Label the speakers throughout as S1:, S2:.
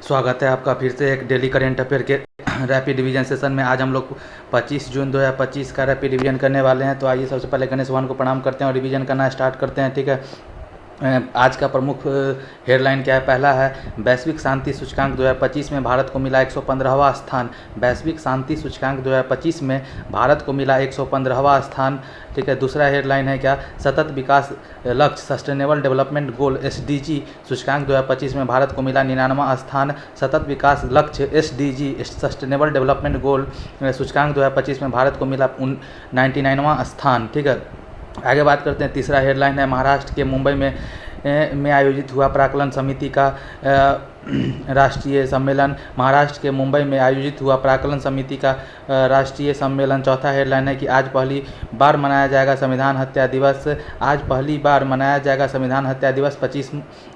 S1: स्वागत है आपका फिर से एक डेली करेंट अफेयर के रैपिड रिवीजन सेशन में। आज हम लोग 25 जून 2025 का रैपिड रिवीजन करने वाले हैं। तो आइए सबसे पहले गणेश भगवान को प्रणाम करते हैं और रिवीजन करना स्टार्ट करते हैं। ठीक है, आज का प्रमुख हेडलाइन क्या है? पहला है वैश्विक शांति सूचकांक 2025 में भारत को मिला 115वां स्थान। वैश्विक शांति सूचकांक 2025 में भारत को मिला 115वां स्थान। ठीक है, दूसरा हेडलाइन है क्या? सतत विकास लक्ष्य सस्टेनेबल डेवलपमेंट गोल SDG सूचकांक 2025 में भारत को मिला 99वां स्थान। सतत विकास लक्ष्य SDG सस्टेनेबल डेवलपमेंट गोल सूचकांक 2025 में भारत को मिला 99वां स्थान। ठीक है, आगे बात करते हैं। तीसरा हेडलाइन है महाराष्ट्र के मुंबई में आयोजित हुआ प्राक्कलन समिति का राष्ट्रीय सम्मेलन। महाराष्ट्र के मुंबई में आयोजित हुआ प्राक्कलन समिति का राष्ट्रीय सम्मेलन। चौथा हेडलाइन है कि आज पहली बार मनाया जाएगा संविधान हत्या दिवस। आज पहली बार मनाया जाएगा संविधान हत्या दिवस 25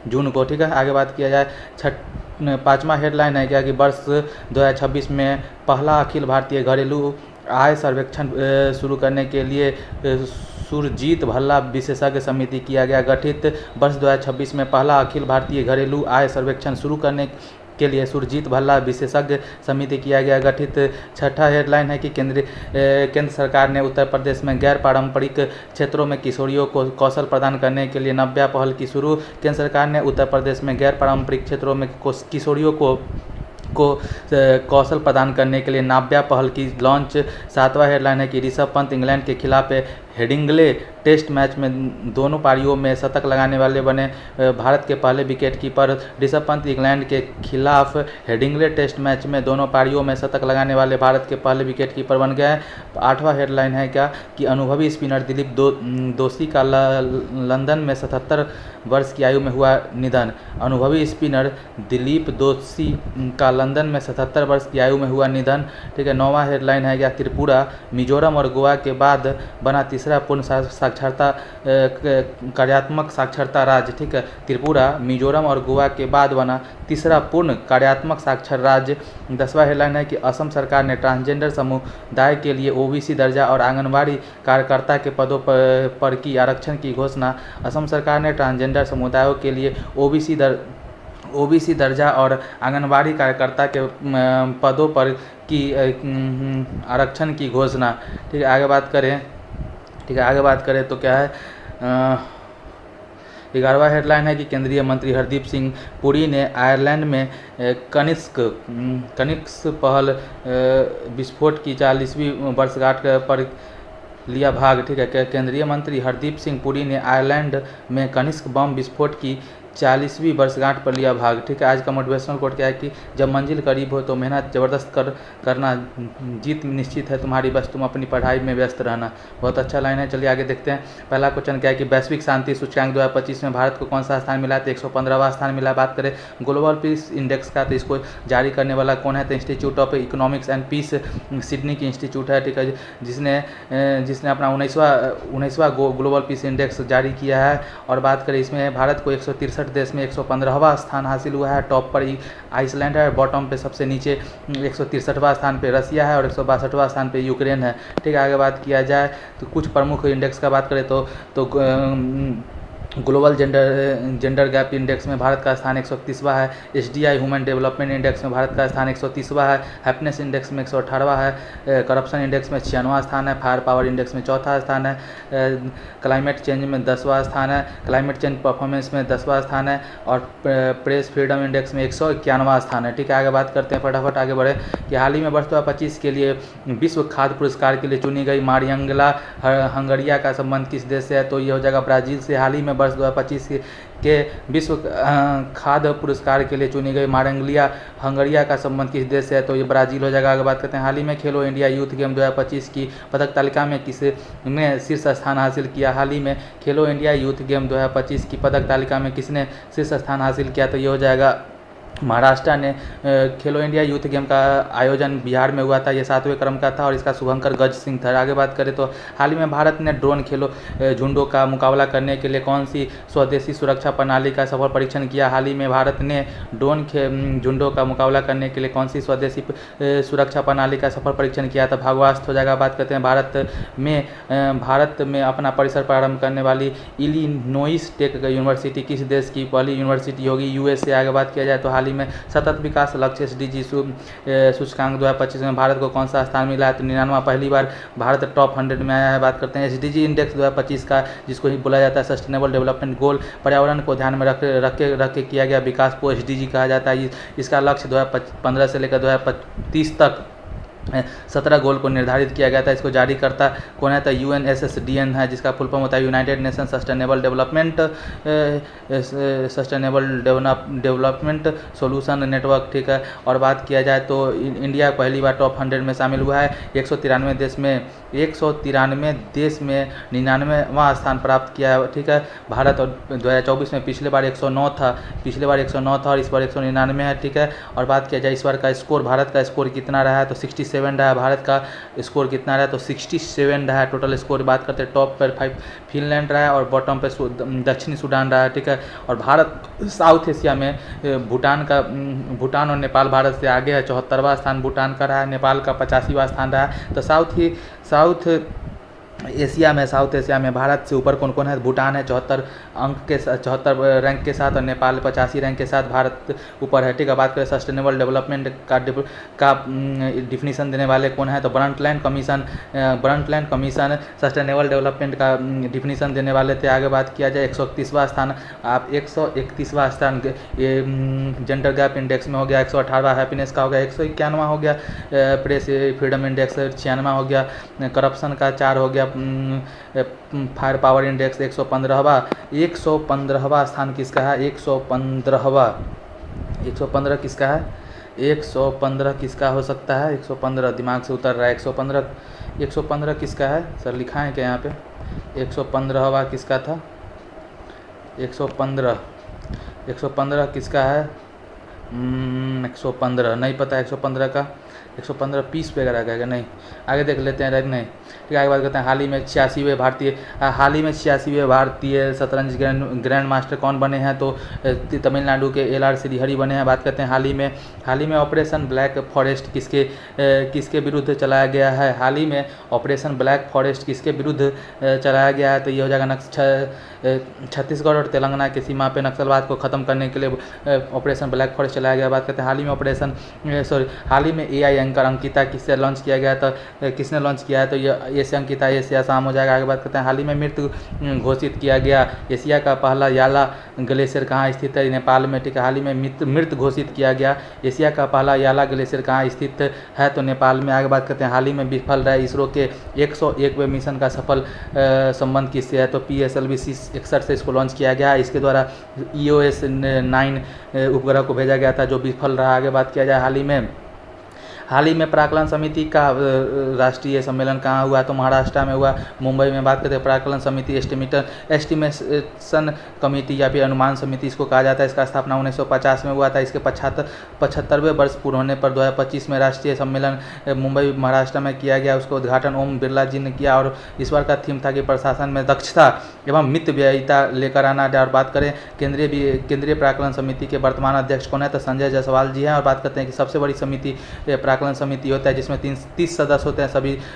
S1: जून को। ठीक है, आगे बात किया जाए। पाँचवा हेडलाइन है क्या कि वर्ष 2026 में पहला अखिल भारतीय घरेलू आय सर्वेक्षण शुरू करने के लिए सुरजीत भल्ला विशेषज्ञ समिति किया गया गठित। वर्ष 2026 में पहला अखिल भारतीय घरेलू आय सर्वेक्षण शुरू करने के लिए सुरजीत भल्ला विशेषज्ञ समिति किया गया गठित। छठा हेडलाइन है कि केंद्र सरकार ने उत्तर प्रदेश में गैर पारंपरिक क्षेत्रों में किशोरियों को कौशल प्रदान करने के लिए नव्या पहल की शुरू। केंद्र सरकार ने उत्तर प्रदेश में गैर पारंपरिक क्षेत्रों में किशोरियों को कौशल प्रदान करने के लिए नाव्या पहल की लॉन्च। सातवां हेडलाइन है कि ऋषभ पंत इंग्लैंड के खिलाफ हेडिंगले टेस्ट मैच में दोनों पारियों में शतक लगाने वाले बने भारत के पहले wicket keeper. Rishabh Pant England के खिलाफ हेडिंगले टेस्ट मैच में दोनों पारियों में शतक लगाने वाले भारत के पहले विकेट कीपर बन गए। आठवां हेडलाइन है क्या कि अनुभवी स्पिनर दिलीप दोषी का लंदन में 77 वर्ष की आयु में हुआ निधन। अनुभवी स्पिनर दिलीप दोषी का लंदन में 77 वर्ष की आयु में हुआ निधन। ठीक है, नौवां हेडलाइन है क्या त्रिपुरा मिजोरम और गोवा के बाद बना तीसरा पूर्ण साक्षरता कार्यात्मक साक्षरता राज्य। ठीक है, त्रिपुरा मिजोरम और गोवा के बाद बना तीसरा पूर्ण कार्यात्मक साक्षर राज्य। 10वां हेडलाइन है कि असम सरकार ने ट्रांसजेंडर समुदाय के लिए OBC दर्जा और आंगनबाड़ी कार्यकर्ता के पदों पर की आरक्षण की घोषणा। असम सरकार ने ट्रांसजेंडर समुदायों के लिए OBC दर्जा और आंगनबाड़ी कार्यकर्ता के पदों पर की आरक्षण की घोषणा। ठीक है, आगे बात करें तो क्या है? 11वां हेडलाइन है कि केंद्रीय मंत्री हरदीप सिंह पुरी ने आयरलैंड में कनिष्क पहल विस्फोट की 40वीं वर्षगांठ पर लिया भाग। ठीक है, केंद्रीय मंत्री हरदीप सिंह पुरी ने आयरलैंड में कनिष्क बम विस्फोट की 40वीं वर्षगांठ पर लिया भाग। ठीक है, आज का मोटिवेशनल कोट क्या है कि जब मंजिल करीब हो तो मेहनत ज़बरदस्त करना, जीत निश्चित है तुम्हारी, बस तुम अपनी पढ़ाई में व्यस्त रहना। बहुत अच्छा लाइन है। चलिए आगे देखते हैं। पहला क्वेश्चन क्या है कि वैश्विक शांति सूचकांक 2025 में भारत को कौन सा स्थान मिला? तो 115वां स्थान मिला। बात करें ग्लोबल पीस इंडेक्स का तो इसको जारी करने वाला कौन है? तो Institute of Economics and Peace Sydney की इंस्टीट्यूट है। ठीक है, जिसने अपना 19वां ग्लोबल पीस इंडेक्स जारी किया है। और बात करें इसमें भारत को 163 देश में 115वां स्थान हासिल हुआ है। टॉप पर आइसलैंड है, बॉटम पे सबसे नीचे 163वां स्थान पे रसिया है और 162वां स्थान पे यूक्रेन है। ठीक है, आगे बात किया जाए तो कुछ प्रमुख इंडेक्स का बात करें तो ग्लोबल जेंडर गैप इंडेक्स में भारत का स्थान 131वां है। SDI ह्यूमन डेवलपमेंट इंडेक्स में भारत का स्थान 130वां है। हैप्पीनेस इंडेक्स में 118वां है। करप्शन इंडेक्स में 96वां स्थान है। फायर पावर इंडेक्स में 4था स्थान है। क्लाइमेट चेंज में 10वां स्थान है। क्लाइमेट चेंज परफॉर्मेंस में 10वां स्थान है। और प्रेस फ्रीडम इंडेक्स में 151वां स्थान है। ठीक है, आगे बात करते हैं, फटाफट आगे बढ़े कि हाल ही में वर्ष 2025 के लिए विश्व खाद्य पुरस्कार के लिए चुनी गई मारियंगला हंगरिया का संबंध किस देश से है? तो ये हो जाएगा ब्राज़ील से। हाल ही में वर्ष 2025 के विश्व खाद्य पुरस्कार के लिए चुनी गई मारंगलिया हंगरिया का संबंध किस देश से है? तो ये ब्राज़ील हो जाएगा। आगे बात करते हैं। हाल ही में खेलो इंडिया यूथ गेम 2025 की पदक तालिका में किसने शीर्ष स्थान हासिल किया? हाल ही में खेलो इंडिया यूथ गेम 2025 की पदक तालिका में किसने शीर्ष स्थान हासिल किया? तो ये हो जाएगा महाराष्ट्र ने खेलो इंडिया यूथ गेम का आयोजन बिहार में हुआ था। ये 7वें क्रम का था और इसका शुभंकर गज सिंह था। आगे बात करें तो हाल ही में भारत ने ड्रोन खेलो झुंडों का मुकाबला करने के लिए कौन सी स्वदेशी सुरक्षा प्रणाली का सफल परीक्षण किया? हाल ही में भारत ने ड्रोन झुंडों का मुकाबला करने के लिए कौन सी स्वदेशी सुरक्षा प्रणाली का सफल परीक्षण किया था? भागवास्त्र हो जाएगा। बात करते हैं भारत में अपना परिसर प्रारंभ करने वाली इलिनोइस टेक यूनिवर्सिटी किस देश की पहली यूनिवर्सिटी होगी? USA। आगे बात किया जाए तो हाल हाल ही में सतत विकास लक्ष्य SDG सूचकांक 2025 में भारत को कौन सा स्थान मिला है, तो 99वां, पहली बार भारत टॉप 100 में आया है। बात करते हैं SDG इंडेक्स 2025 का, जिसको ही बोला जाता है सस्टेनेबल डेवलपमेंट गोल, पर्यावरण को ध्यान में रख के किया गया विकास को SDG कहा जाता है। इसका लक्ष्य 2015 से लेकर 2030 तक 17 गोल को निर्धारित किया गया था। इसको जारी करता कौन है, तो UNSSDN है, जिसका फुल फॉर्म होता है United nation sustainable solution network, ठीक है। और बात किया जाए तो इंडिया पहली बार टॉप 100 में शामिल हुआ है। 193 देश में 99वां स्थान प्राप्त किया है, ठीक है। भारत और 2024 में पिछले बार 109 था और इस बार 199 है, ठीक है। और बात किया जाए इस बार का स्कोर, भारत का स्कोर कितना रहा है, तो 67 रहा है। भारत का स्कोर कितना रहा है, तो 67 रहा है टोटल स्कोर। बात करते हैं टॉप पर 5 फिनलैंड रहा है और बॉटम पे दक्षिणी सूडान रहा है, ठीक है। और भारत साउथ एशिया में भूटान और नेपाल भारत से आगे है। 74वां स्थान भूटान का रहा है, नेपाल का 85वां स्थान रहा है। तो साउथ एशिया में भारत से ऊपर कौन कौन है, भूटान है 74 रैंक के साथ, और नेपाल 85 रैंक के साथ भारत ऊपर है, ठीक है। बात करें सस्टेनेबल डेवलपमेंट का डिफिनीसन देने वाले कौन है, तो ब्रंटलैंड कमीशन सस्टेनेबल डेवलपमेंट का डिफिनीसन देने वाले थे। आगे बात किया जाए 131वां स्थान, आप 131वां स्थान ये जेंडर गैप इंडेक्स में हो गया। 118वां हैप्पीनेस का हो गया। 191वां हो गया प्रेस फ्रीडम इंडेक्स। 96वां हो गया करप्शन का। 4 हो गया फायर पावर इंडेक्स। 115वां स्थान किसका है, 115 किसका है, 115 किसका हो सकता है, 115 दिमाग से उतर रहा है। 115 किसका है सर, लिखा है क्या यहाँ पे, 115वां किसका था, 115 किसका है, 115 नहीं पता। 115 का 115 पीस वगैरह का नहीं, आगे देख लेते हैं। नहीं ठीक है, आगे बात करते हैं। हाल ही में 86वें भारतीय शतरंज ग्रैंड मास्टर कौन बने हैं, तो तमिलनाडु के LR श्रीहरि बने हैं। बात करते हैं हाल ही में ऑपरेशन ब्लैक फॉरेस्ट किसके विरुद्ध चलाया गया है। हाल ही में ऑपरेशन ब्लैक फॉरेस्ट किसके विरुद्ध चलाया गया है, तो ये हो जाएगा छत्तीसगढ़ और तेलंगाना की सीमा पे नक्सलवाद को ख़त्म करने के लिए ऑपरेशन ब्लैक फॉरेस्ट चलाया गया। बात करते हैं हाल ही में AI एंकर अंकिता किससे लॉन्च किया गया, तो किसने लॉन्च किया है, तो ये से अंकिता ये से आसाम हो जाएगा। आगे बात करते हैं हाल ही में मृत घोषित किया गया एशिया का पहला याला ग्लेशियर कहाँ स्थित है, नेपाल में, ठीक है। हाल ही में मृत घोषित किया गया एशिया का पहला याला ग्लेशियर कहाँ स्थित है, तो नेपाल में। आगे बात करते हैं हाल ही में विफल रहे इसरो के 101वें मिशन का सफल संबंध किससे है, तो PSLV C61 से इसको लॉन्च किया गया। इसके द्वारा EOS 9 उपग्रह को भेजा गया था जो विफल रहा। आगे बात किया जाए हाल ही में प्राक्कलन समिति का राष्ट्रीय सम्मेलन कहाँ हुआ, तो महाराष्ट्र में हुआ, मुंबई में। बात करते हैं प्राक्कलन समिति एस्टिमेशन कमेटी या फिर अनुमान समिति इसको कहा जाता है। इसका स्थापना 1950 में हुआ था। इसके 75वें वर्ष पूर्ण होने पर 2025 में राष्ट्रीय सम्मेलन मुंबई महाराष्ट्र में किया गया। उसका उद्घाटन ओम बिरला जी ने किया और इस बार का थीम था कि प्रशासन में दक्षता एवं मितव्ययिता लेकर आना। और बात करें केंद्रीय प्राक्कलन समिति के वर्तमान अध्यक्ष कौन है, तो संजय जायसवाल जी हैं। और बात करते हैं कि सबसे बड़ी समिति प्राक्कलन समिति होता है जिसमें 30 सदस्य होते हैं,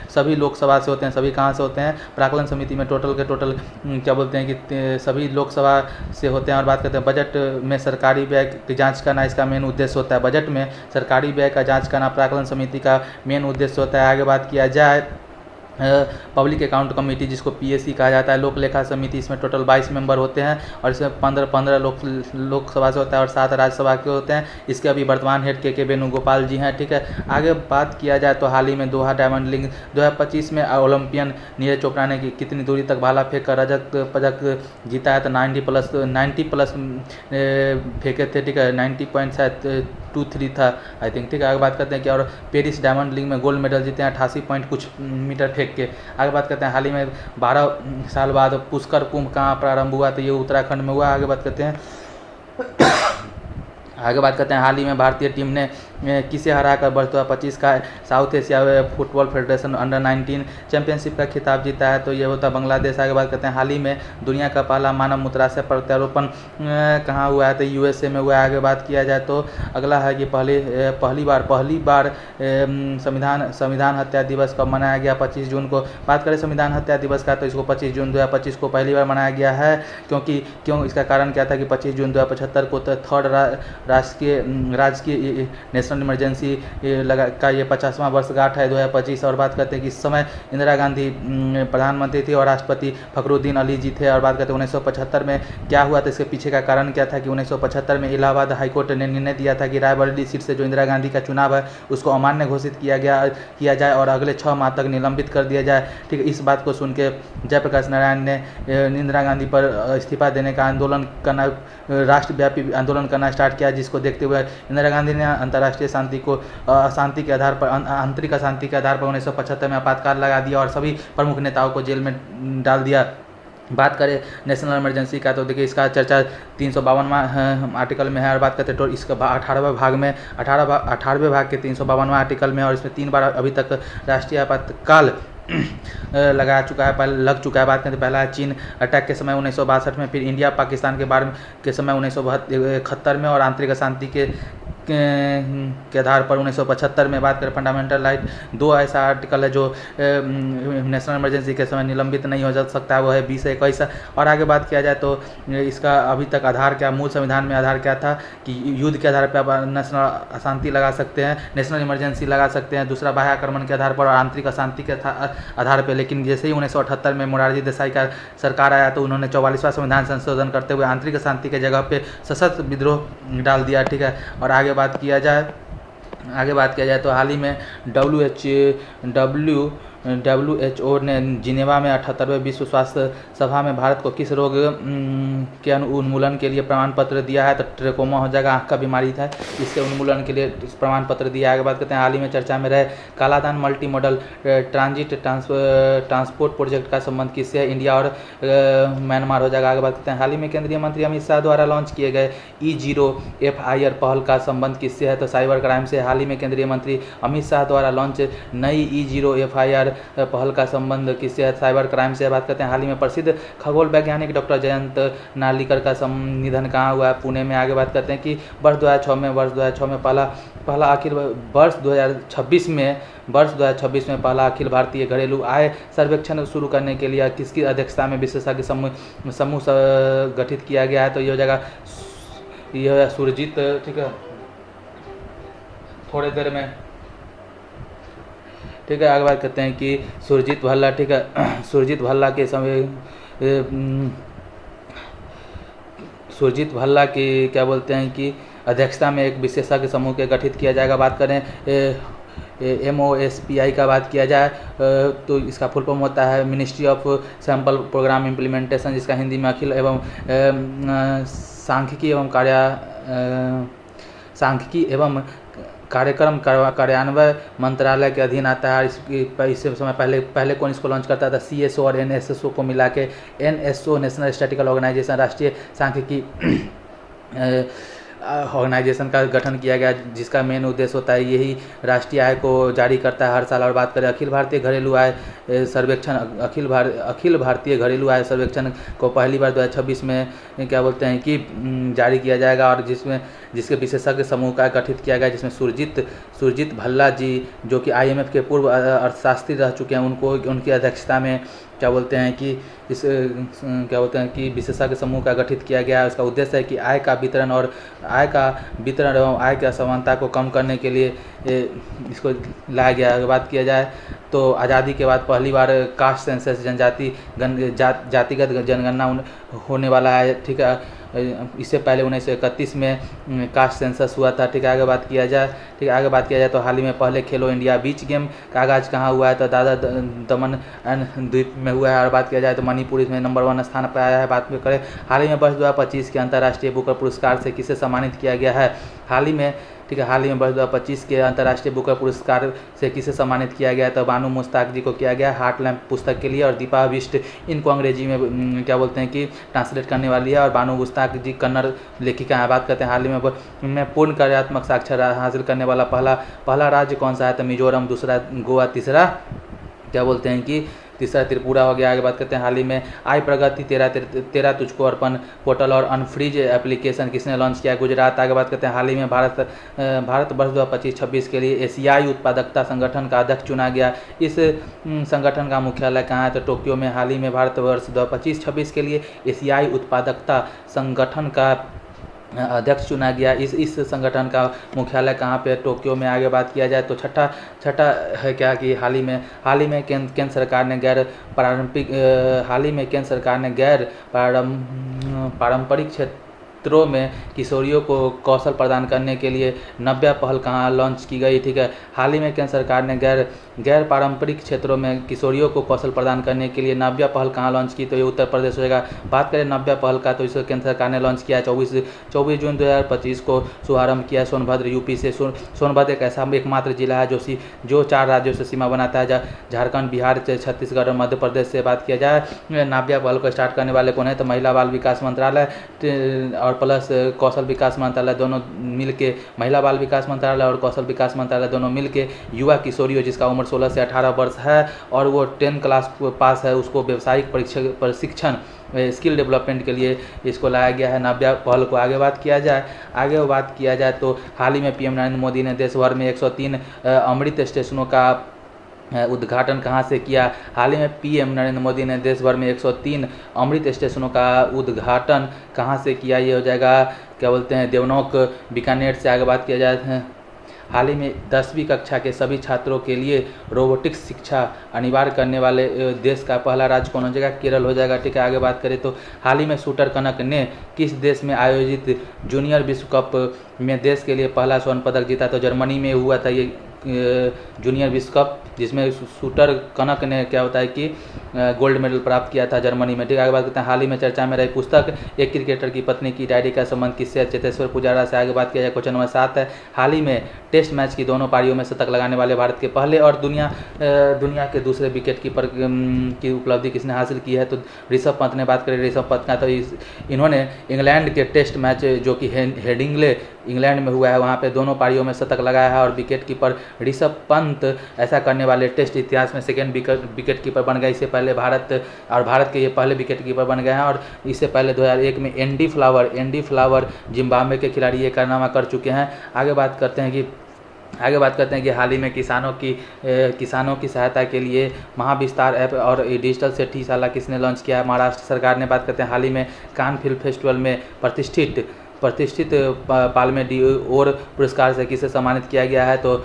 S1: सभी लोकसभा से होते हैं। सभी कहाँ से होते हैं, प्राक्कलन समिति में टोटल क्या बोलते हैं कि सभी लोकसभा से होते हैं। और बात करते हैं बजट में सरकारी व्यय की जांच करना इसका मेन उद्देश्य होता है। बजट में सरकारी व्यय का जांच करना प्राक्कलन समिति का मेन उद्देश्य होता है। आगे बात किया जाए पब्लिक अकाउंट कमेटी जिसको PAC कहा जाता है, लोक लेखा समिति, इसमें टोटल 22 मेंबर होते हैं और इसमें 15 लोकसभा से होता है और 7 राज्यसभा के होते हैं। इसके अभी वर्तमान हेड के वेणुगोपाल जी हैं, ठीक है। आगे बात किया जाए तो हाल ही में दोहा डायमंड लीग 2025 में ओलंपियन नीरज चोपड़ा ने कितनी दूरी तक भाला फेंक कर रजत पदक जीता है, तो 90 प्लस फेंके थे, ठीक है। 90.23 था आई थिंक, ठीक है। आगे बात करते हैं कि और पेरिस डायमंड लीग में गोल्ड मेडल जीते हैं 88 पॉइंट कुछ मीटर फेंक के। आगे बात करते हैं हाल ही में 12 साल बाद पुष्कर कुंभ कहाँ प्रारंभ हुआ, तो ये उत्तराखंड में हुआ। आगे बात करते हैं हाल ही में भारतीय टीम ने किसे हराकर वर्ष 2025 का south Asia football federation under-19 championship का खिताब जीता है, तो ये होता बांग्लादेश। आगे बात करते हैं हाल ही में दुनिया का पहला मानव मूत्राशय प्रत्यारोपण कहाँ हुआ है, तो USA में हुआ है। आगे बात किया जाए तो अगला है कि पहली बार संविधान हत्या दिवस कब मनाया गया, 25 जून को। बात करें संविधान हत्या दिवस का, तो इसको 25 जून 2025 को पहली बार मनाया गया है। क्यों इसका कारण क्या था कि 25 जून 2075 को थर्ड राजकीय नेशनल इमरजेंसी लगा का ये 50वां वर्षगांठ है 2025। और बात करते हैं कि इस समय इंदिरा गांधी प्रधानमंत्री थी और राष्ट्रपति फखरुद्दीन अली जी थे। और बात करते हैं 1975 में क्या हुआ था, इसके पीछे का कारण क्या था कि 1975 में इलाहाबाद हाईकोर्ट ने निर्णय दिया था कि रायबरेली सीट से जो इंदिरा गांधी का चुनाव है उसको अमान्य घोषित किया जाए और अगले 6 माह तक निलंबित कर दिया जाए। ठीक है, इस बात को सुन के जयप्रकाश नारायण ने इंदिरा गांधी पर इस्तीफा देने का आंदोलन करना, राष्ट्रव्यापी आंदोलन करना स्टार्ट किया, जिसको देखते हुए इंदिरा गांधी ने अंतर्राष्ट्रीय शांति के आधार पर, आंतरिक अशांति के आधार पर 1975 में आपातकाल लगा दिया और सभी प्रमुख नेताओं को जेल में डाल दिया। बात करें नेशनल इमरजेंसी का तो देखिए इसका चर्चा 352वां आर्टिकल में है। और बात करते हैं तो इसका 18वें भाग में 18वें भाग के 352वां आर्टिकल में, और इसमें 3 बार अभी तक राष्ट्रीय आपातकाल लग चुका है। बात करें तो पहला है चीन अटैक के समय 1962 में, फिर इंडिया पाकिस्तान के बार के समय 1971 में, और आंतरिक अशांति के आधार पर 1975 में। बात करें फंडामेंटल राइट, 2 ऐसा आर्टिकल है जो नेशनल इमरजेंसी के समय निलंबित नहीं हो जा सकता, वो है 20 से 21। और आगे बात किया जाए तो इसका अभी तक आधार क्या, मूल संविधान में आधार क्या था कि युद्ध के आधार पर आप नेशनल अशांति लगा सकते हैं, नेशनल इमरजेंसी लगा सकते हैं, दूसरा बाह्य आक्रमण के आधार पर और आंतरिक अशांति के आधार पर। लेकिन जैसे ही 1978 में मोरारजी देसाई का सरकार आया तो उन्होंने 44वां संविधान संशोधन करते हुए आंतरिक अशांति के जगह पे सशस्त्र विद्रोह डाल दिया। ठीक है, और आगे बात किया जाए तो हाल ही में WHO ने जिनेवा में 78वें विश्व स्वास्थ्य सभा में भारत को किस रोग के उन्मूलन के लिए प्रमाण पत्र दिया है, तो ट्रेकोमा हो जाएगा, आँख का बीमारी था, इसके उन्मूलन के लिए प्रमाण पत्र दिया है। आगे बात करते हैं हाल ही में चर्चा में रहे Kaladan multi modal transit transport project का संबंध किससे है, इंडिया और म्यांमार हो जाएगा। आगे बात करते हैं हाल ही में केंद्रीय मंत्री अमित शाह द्वारा लॉन्च किए गए E0 FIR पहल का संबंध किससे है, तो साइबर क्राइम से। हाल ही में केंद्रीय मंत्री अमित शाह द्वारा लॉन्च नई E0 FIR पहल का संबंध किससे है, साइबर क्राइम से। बात करते हैं हाल ही में प्रसिद्ध खगोल वैज्ञानिक डॉक्टर जयंत नार्लिकर का निधन कहाँ हुआ है, पुणे में। आगे बात करते हैं कि वर्ष 2006 में पहला अखिल वर्ष 2026 में पहला अखिल भारतीय घरेलू आय सर्वेक्षण शुरू करने के लिए किसकी अध्यक्षता में विशेषज्ञ समूह गठित किया गया है, तो ये हो जाएगा यह सुरजीत। ठीक है, थोड़ी देर में। ठीक है, आगे बात करते हैं कि सुरजीत भल्ला। ठीक है, सुरजीत भल्ला की क्या बोलते हैं कि अध्यक्षता में एक विशेषज्ञ समूह के गठित किया जाएगा। बात करें MOSPI का बात किया जाए तो इसका फुल फॉर्म होता है ministry of sample program implementation, जिसका हिंदी में अखिल एवं सांख्यिकी एवं कार्यक्रम कार्यान्वयन मंत्रालय के अधीन आता है। इससे समय पहले कौन इसको लॉन्च करता था, CSO और NSSO को मिला के NSO नेशनल स्टैटिस्टिकल ऑर्गेनाइजेशन, राष्ट्रीय सांख्यिकी ऑर्गेनाइजेशन का गठन किया गया, जिसका मेन उद्देश्य होता है यही राष्ट्रीय आय को जारी करता है हर साल। और बात करें अखिल भारतीय घरेलू आय सर्वेक्षण, अखिल भारतीय घरेलू आय सर्वेक्षण को पहली बार 2026 में क्या बोलते हैं कि जारी किया जाएगा, और जिसके विशेषज्ञ समूह का गठित किया गया, जिसमें सुरजीत भल्ला जी जो कि IMF के पूर्व अर्थशास्त्री रह चुके हैं, उनकी अध्यक्षता में क्या बोलते हैं कि विशेषज्ञ समूह का गठित किया गया है। उसका उद्देश्य है कि आय का वितरण एवं आय की असमानता को कम करने के लिए इसको लाया गया है। बात किया जाए तो आज़ादी के बाद पहली बार कास्ट सेंसस जातिगत जनगणना होने वाला है। ठीक है, इससे पहले 1931 में कास्ट सेंसस हुआ था। ठीक है, आगे बात किया जाए तो हाल ही में पहले खेलो इंडिया बीच गेम का आगाज कहाँ हुआ है, तो दादा दमन द्वीप में हुआ है। और बात किया जाए तो मणिपुर इसमें नंबर 1 स्थान पर आया है। बात करें हाल ही में वर्ष 2025 के अंतर्राष्ट्रीय बुकर पुरस्कार से किसे सम्मानित किया गया है, हाल ही में वर्ष 2025 के अंतर्राष्ट्रीय बुकर पुरस्कार से किसे सम्मानित किया गया, तो बानू मुश्ताक जी को किया गया हार्ट लैम्प पुस्तक के लिए, और दीपा बिष्ट इनको अंग्रेजी में क्या बोलते हैं कि ट्रांसलेट करने वाली है, और बानू मुश्ताक जी कन्नड़ लेखिका है। बात करते हैं हाल ही में पूर्ण कार्यात्मक साक्षर हासिल करने वाला पहला राज्य कौन सा है, तो मिजोरम, दूसरा गोवा, तीसरा क्या बोलते हैं कि तीसरा त्रिपुरा हो गया। आगे बात करते हैं हाल ही में आई प्रगति 13 तुझको अर्पण पोर्टल और अनफ्रीज एप्लीकेशन किसने लॉन्च किया, गुजरात। आगे बात करते हैं हाल ही में भारत वर्ष 2025-26 के एशियाई उत्पादकता संगठन का अध्यक्ष चुना गया। इस संगठन का मुख्यालय कहाँ है, तो टोक्यो में। हाल ही में भारत वर्ष 2025-26 के लिए एशियाई उत्पादकता संगठन का अध्यक्ष चुना गया। इस संगठन का मुख्यालय कहाँ पे, टोक्यो में। आगे बात किया जाए तो छठा है क्या कि हाल ही में केंद्र सरकार ने गैर पारंपरिक क्षेत्रों में किशोरियों को कौशल प्रदान करने के लिए नव्या पहल कहाँ लॉन्च की गई, ठीक है। हाल ही में केंद्र सरकार ने गैर पारंपरिक क्षेत्रों में किशोरियों को कौशल प्रदान करने के लिए नव्या पहल कहाँ लॉन्च की, तो ये उत्तर प्रदेश होगा। बात करें नव्या पहल का, तो इसे केंद्र सरकार ने लॉन्च किया 24 जून 2025 को शुभारंभ किया सोनभद्र यूपी से। सोनभद्र एक ऐसा एकमात्र जिला है जो 4 राज्यों से सीमा बनाता है, झारखंड, बिहार, छत्तीसगढ़ और मध्य प्रदेश से। बात किया जाए नव्या पहल को स्टार्ट करने वाले कौन है, तो महिला बाल विकास मंत्रालय और प्लस कौशल विकास मंत्रालय दोनों मिलके, महिला बाल विकास मंत्रालय और कौशल विकास मंत्रालय दोनों मिलके युवा किशोरियों जिसका उम्र 16 से 18 वर्ष है और वो 10 क्लास पास है, उसको व्यावसायिक प्रशिक्षण स्किल डेवलपमेंट के लिए इसको लाया गया है नव्या पहल को। आगे बात किया जाए तो हाल ही में पीएम नरेंद्र मोदी ने देश भर में 103 अमृत स्टेशनों का उद्घाटन कहाँ से किया। हाल ही में पीएम नरेंद्र मोदी ने देश भर में 103 अमृत स्टेशनों का उद्घाटन कहाँ से किया, ये हो जाएगा क्या बोलते हैं देवनौक बीकानेर से। आगे बात किया जाए हाल ही में 10वीं कक्षा के सभी छात्रों के लिए रोबोटिक्स शिक्षा अनिवार्य करने वाले देश का पहला राज्य कौन हो जाएगा, केरल हो जाएगा, ठीक है। आगे बात करें तो हाल ही में शूटर कनक ने किस देश में आयोजित जूनियर विश्व कप में देश के लिए पहला स्वर्ण पदक जीता, तो जर्मनी में हुआ था ये जूनियर विश्व कप, जिसमें शूटर कनक ने क्या होता है कि गोल्ड मेडल प्राप्त किया था जर्मनी में, ठीक है। आगे बात करते हैं हाल ही में चर्चा में रही पुस्तक एक क्रिकेटर की पत्नी की डायरी का संबंध किससे, चेतेश्वर पुजारा से। आगे बात किया जाए क्वेश्चन नंबर 7 है, हाल ही में टेस्ट मैच की दोनों पारियों में शतक लगाने वाले भारत के पहले और दुनिया के दूसरे विकेट कीपर की उपलब्धि किसने हासिल की है, तो ऋषभ पंत ने। बात करें ऋषभ पंत का, तो इन्होंने इंग्लैंड के टेस्ट मैच जो कि हेडिंगले इंग्लैंड में हुआ है वहाँ पे दोनों पारियों में शतक लगाया है और विकेट कीपर ऋषभ पंत ऐसा करने वाले टेस्ट इतिहास में सेकेंड विकेट कीपर बन गए। इससे पहले भारत के ये पहले विकेट कीपर बन गए हैं और इससे पहले 2001 में एंडी फ्लावर जिम्बाब्वे के खिलाड़ी ये कारनामा कर चुके हैं। आगे बात करते हैं कि हाल ही में किसानों की सहायता के लिए महाविस्तार ऐप और डिजिटल सेठीशाला किसने लॉन्च किया है, महाराष्ट्र सरकार ने। बात करते हैं हाल ही में कान फिल्म फेस्टिवल में प्रतिष्ठित पाल्मे डीओर पुरस्कार से किसे सम्मानित किया गया है, तो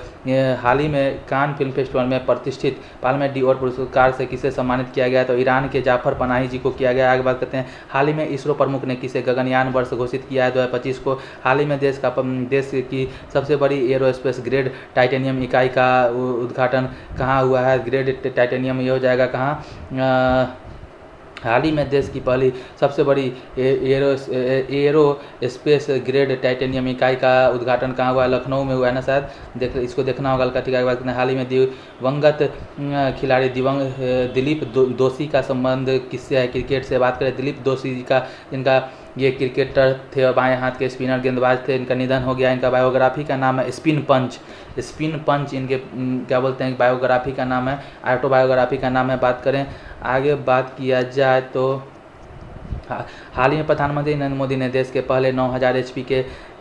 S1: हाल ही में कान फिल्म फेस्टिवल में प्रतिष्ठित पाल्मे डीओर पुरस्कार से किसे सम्मानित किया गया, तो ईरान के जाफर पनाही जी को किया गया। आगे बात करते हैं हाल ही में इसरो प्रमुख ने किसे गगनयान वर्ष घोषित किया है 2025 को। हाल ही में देश की सबसे बड़ी एरोस्पेस ग्रेड टाइटेनियम इकाई का उद्घाटन कहाँ हुआ है, ग्रेड टाइटेनियम ये हो जाएगा कहाँ, हाल ही में देश की पहली सबसे बड़ी एरो स्पेस ग्रेड टाइटेनियम इकाई का उद्घाटन कहाँ हुआ है, लखनऊ में हुआ है ना शायद, इसको देखना होगा। ठीक है, हाल ही में दिवंगत खिलाड़ी दिलीप दोषी का संबंध किससे है, क्रिकेट से। बात करें दिलीप दोषी जी का, इनका ये क्रिकेटर थे और बाएं हाथ के स्पिनर गेंदबाज थे, इनका निधन हो गया। इनका बायोग्राफी का नाम है स्पिन पंच इनके क्या बोलते हैं बायोग्राफी का नाम है, ऑटोबायोग्राफी का नाम है। बात किया जाए तो हाल ही में प्रधानमंत्री नरेंद्र मोदी ने देश के पहले 9000 HP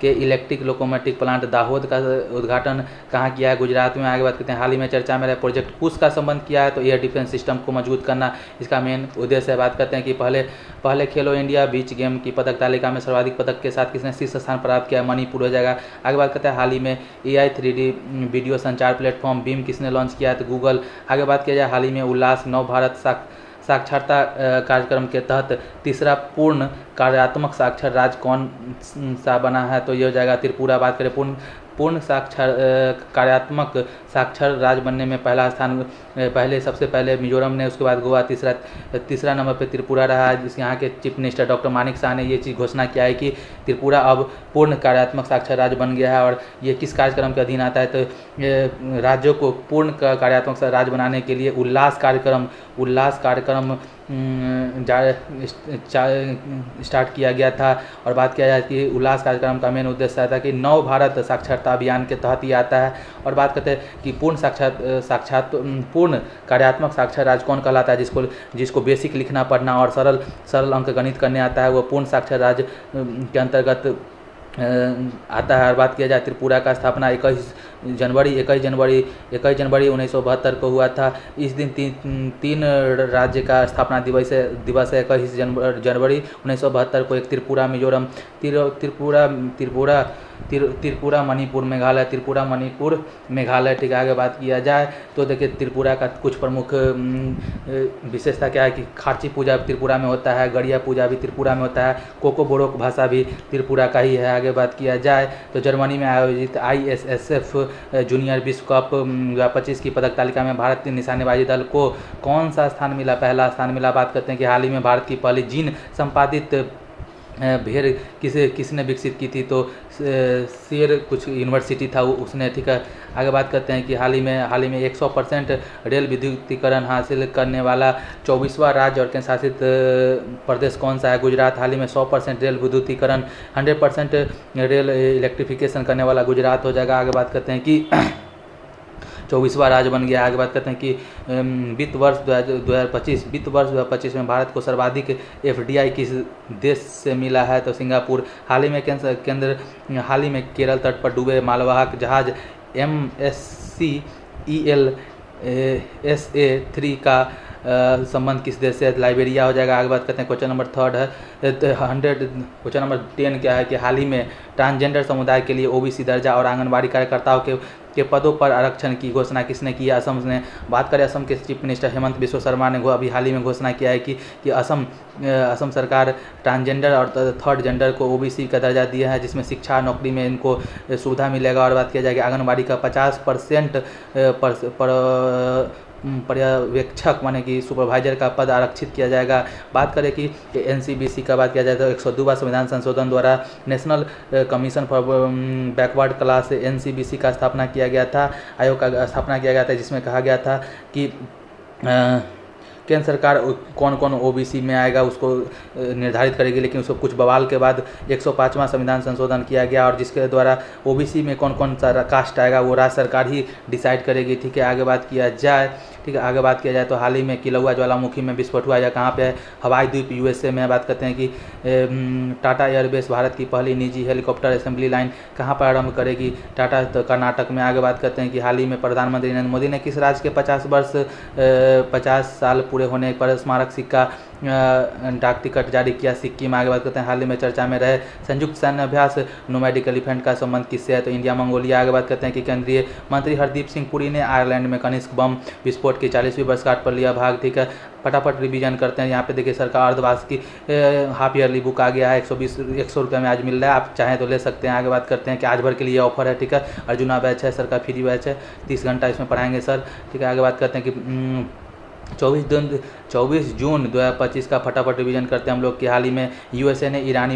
S1: के इलेक्ट्रिक लोकोमोटिव प्लांट दाहोद का उद्घाटन कहाँ किया है, गुजरात में। आगे बात करते हैं हाल ही में चर्चा में रहे प्रोजेक्ट कुश का संबंध किया है, तो एयर डिफेंस सिस्टम को मजबूत करना इसका मेन उद्देश्य है। बात करते हैं कि पहले खेलो इंडिया बीच गेम की पदक तालिका में सर्वाधिक पदक के साथ किसने शीर्ष स्थान प्राप्त किया, मणिपुर हो जाएगा। आगे बात करते हैं हाल ही में AI 3D वीडियो संचार प्लेटफॉर्म बीम किसने लॉन्च किया है, तो गूगल। आगे बात किया जाए हाल ही में उल्लास नव भारत साक्षरता कार्यक्रम के तहत तीसरा पूर्ण कार्यात्मक साक्षर राज्य कौन सा बना है, तो ये हो जाएगा त्रिपुरा। बात करें पूर्ण कार्यात्मक साक्षर राज्य बनने में पहला स्थान सबसे पहले मिजोरम ने, उसके बाद गोवा, तीसरा नंबर पे त्रिपुरा रहा है। जिस यहाँ के chief minister doctor Manik Shah ने ये चीज़ घोषणा किया है कि त्रिपुरा अब पूर्ण कार्यात्मक साक्षर राज्य बन गया है। और ये किस कार्यक्रम के अधीन आता है, तो राज्यों को पूर्ण कार्यात्मक राज्य बनाने के लिए उल्लास कार्यक्रम स्टार्ट किया गया था। और बात किया जाए कि उल्लास कार्यक्रम का मेन उद्देश्य था कि नव भारत साक्षरता अभियान के तहत ही आता है। और बात करते हैं कि पूर्ण कार्यात्मक साक्षर राज्य कौन कहलाता है, जिसको बेसिक लिखना पढ़ना और सरल अंक गणित करने आता है, वो पूर्ण साक्षर राज्य के अंतर्गत आता है। और बात किया जाए त्रिपुरा का स्थापना 21 जनवरी 1972 को हुआ था। इस दिन तीन राज्य का स्थापना दिवस है 21 जनवरी 1972 को। एक त्रिपुरा, मिजोरम, त्रिपुरा मणिपुर मेघालय। ठीक है, आगे बात किया जाए तो देखिए त्रिपुरा का कुछ प्रमुख विशेषता क्या है कि खाची पूजा त्रिपुरा में होता है, गड़िया पूजा भी त्रिपुरा में होता है, कोको बोरोक भाषा भी त्रिपुरा का ही है। आगे बात किया जाए तो जर्मनी में आयोजित ISSF जूनियर विश्व कप 2025 की पदक तालिका में भारतीय निशानेबाजी दल को कौन सा स्थान मिला? पहला स्थान मिला। बात करते हैं कि हाल ही में भारत की पहली जीन संपादित भेड़ किसने विकसित की थी? तो शेर कुछ यूनिवर्सिटी था उसने। ठीक है, आगे बात करते हैं कि हाल ही में 100% रेल विद्युतीकरण हासिल करने वाला 24वां राज्य और केंद्र शासित प्रदेश कौन सा है? गुजरात। हाल ही में 100% रेल विद्युतीकरण 100% रेल इलेक्ट्रिफिकेशन करने वाला गुजरात हो जाएगा। आगे बात करते हैं कि 24वां राज्य बन गया। आगे बात करते हैं कि वित्त वर्ष 2025 में भारत को सर्वाधिक FDI किस देश से मिला है? तो सिंगापुर। हाल ही में केरल तट पर डूबे मालवाहक जहाज MSC ELSA-3 का संबंध किस देश से? लाइबेरिया हो जाएगा। आगे बात करते हैं क्वेश्चन नंबर 3 है 100। क्वेश्चन नंबर 10 क्या है कि हाल ही में ट्रांसजेंडर समुदाय के लिए OBC दर्जा और आंगनबाड़ी कार्यकर्ताओं के पदों पर आरक्षण की घोषणा किसने की? असम ने। बात करें असम के चीफ मिनिस्टर हेमंत बिश्व शर्मा ने अभी हाल ही में घोषणा किया है कि असम सरकार ट्रांसजेंडर और थर्ड जेंडर को OBC का दर्जा दिया है, जिसमें शिक्षा नौकरी में इनको सुविधा मिलेगा। और बात किया जाएगी आंगनबाड़ी का 50% पर्यवेक्षक माने कि सुपरवाइजर का पद आरक्षित किया जाएगा। बात करें कि NCBC का बात किया जाए तो 102वां संविधान संशोधन द्वारा national commission for backward class NCBC का स्थापना किया गया था, आयोग का स्थापना किया गया था, जिसमें कहा गया था कि केंद्र सरकार कौन कौन OBC में आएगा उसको निर्धारित करेगी। लेकिन उसको कुछ बवाल के बाद 105वां संविधान संशोधन किया गया और जिसके द्वारा OBC में कौन कौन सा कास्ट आएगा वो राज्य सरकार ही डिसाइड करेगी। ठीक है, आगे बात किया जाए तो हाल ही में किलौआ ज्वालामुखी में विस्फोट हुआ या कहाँ पे है? हवाई द्वीप USA में। बात करते हैं कि टाटा एयरवेज भारत की पहली निजी हेलीकॉप्टर असेंबली लाइन कहाँ पर आरंभ करेगी? टाटा तो कर्नाटक में। आगे बात करते हैं कि हाल ही में प्रधानमंत्री नरेंद्र मोदी ने किस राज्य के 50 साल पूरे होने पर स्मारक सिक्का डाक टिकट जारी किया? सिक्किम। आगे बात करते हैं हाल ही में चर्चा में रहे संयुक्त सैन्य अभ्यास नोमैडिक एलिफेंट का संबंध किससे है? तो इंडिया मंगोलिया। आगे बात करते हैं कि केंद्रीय मंत्री हरदीप सिंह पुरी ने आयरलैंड में कनिष्क बम विस्फोट की 40वीं वर्षगांठ पर लिया भाग। ठीक है, फटाफट रिवीजन करते हैं। यहाँ पे देखिए सरकार अर्धवार्षिक की हाफ ईयरली बुक आ गया है, 100 रुपये में आज मिल रहा है, आप चाहें तो ले सकते हैं। आगे बात करते हैं कि आज भर के लिए ऑफर है। ठीक है, अर्जुना बैच है, सर का फ्री बैच है, 30 घंटा इसमें पढ़ाएंगे सर। ठीक है, आगे बात करते हैं कि 24 जून 2025 का फटाफट रिवीजन करते हैं हम लोग कि हाल ही में USA ने ईरानी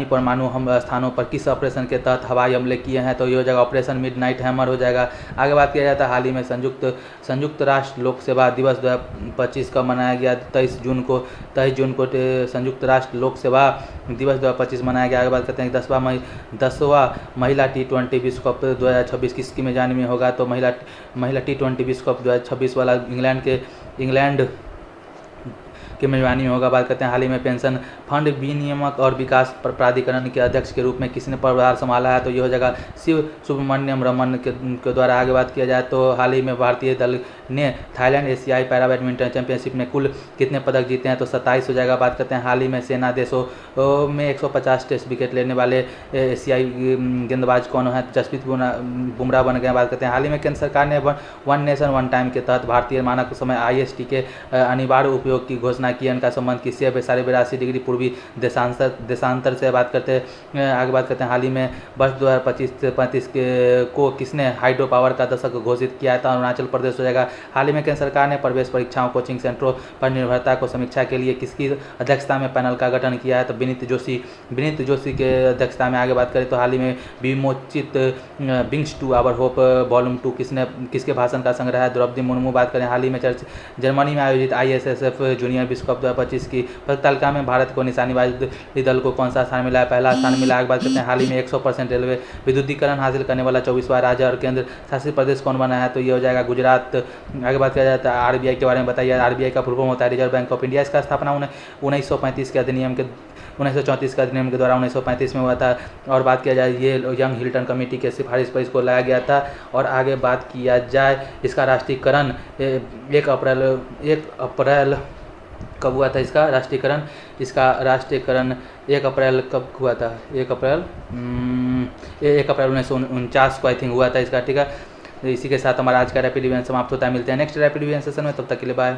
S1: परमाणु हम स्थानों पर किस ऑपरेशन के तहत हवाई हमले किए हैं? तो ये हो जाएगा ऑपरेशन मिडनाइट हैमर हो जाएगा। आगे बात किया जाता है हाल ही में संयुक्त राष्ट्र लोक सेवा दिवस 2025 का मनाया गया 23 जून को संयुक्त राष्ट्र लोक सेवा दिवस 2025 मनाया गया। आगे बात करते हैं 10वां महिला T20 विश्व कप 2026 किसकी मेजबानी में होगा? तो महिला T20 विश्व कप 2026 वाला इंग्लैंड की मेजबानी में होगा। बात करते हैं हाल ही में पेंशन फंड विनियामक और विकास प्राधिकरण के अध्यक्ष के रूप में किसने पदभार संभाला है? तो ये हो जाएगा शिव सुब्रमण्यम रमन के द्वारा। आगे बात किया जाए तो हाल ही में भारतीय दल ने थाईलैंड एशियाई पैरा बैडमिंटन चैंपियनशिप में कुल कितने पदक जीते हैं? तो 27 हो जाएगा। बात करते हैं हाल ही में सेना देशों में 150 टेस्ट विकेट लेने वाले एशियाई गेंदबाज कौन है? जसप्रीत बुमराह बन गए। बात करते हैं हाल ही में केंद्र सरकार ने वन नेशन वन टाइम के तहत भारतीय मानक समय IST के अनिवार्य उपयोग की घोषणा किया। इनका संबंध किससे? 82 डिग्री पूर्वी देशांतर से। बात करते हैं आगे बात करते हैं हाल ही में वर्ष 2025-35 को किसने हाइड्रो पावर का दशक घोषित किया है? तो अरुणाचल प्रदेश हो जाएगा। हाल ही में केंद्र सरकार ने प्रवेश परीक्षाओं कोचिंग सेंटरों पर निर्भरता को समीक्षा के लिए किसकी अध्यक्षता में पैनल का गठन किया है? तो विनीत जोशी के अध्यक्षता में। आगे बात करें तो हाल ही में विमोचित wings to our hope volume 2 किसके भाषण का संग्रह है? द्रौपदी मुर्मू। बात करें हाल ही में जर्मनी में आयोजित ISSF जूनियर विश्व कप 2025 की पदक तालिका में भारत को निशानेबाजी दल को कौन सा स्थान मिला है? पहला स्थान मिला। आगे बात करते हैं हाल ही में 100% रेलवे विद्युतीकरण हासिल करने वाला 24वां राज्य और केंद्र शासित प्रदेश कौन बना है? तो ये हो जाएगा गुजरात। आगे बात किया जाता है RBI के बारे में बताइए। RBI का फुल फॉर्म होता है रिजर्व बैंक ऑफ इंडिया। इसका स्थापना 1935 के अधिनियम के 1934 का अधिनियम के द्वारा 1935 में हुआ था। और बात किया जाए ये यंग हिल्टन कमेटी के सिफारिश पर इसको लाया गया था। और आगे बात किया जाए इसका राष्ट्रीयकरण 1 अप्रैल कब हुआ था इसका राष्ट्रीयकरण? इसका राष्ट्रीयकरण 1 अप्रैल कब हुआ था? 1 अप्रैल 1949 को आई थिंक हुआ था इसका, ठीक है। इसी के साथ हमारा आज का रैपिड रिवीजन समाप्त होता है। मिलते हैं नेक्स्ट रैपिड रिवीजन सेशन में, तब तक के लिए बाय।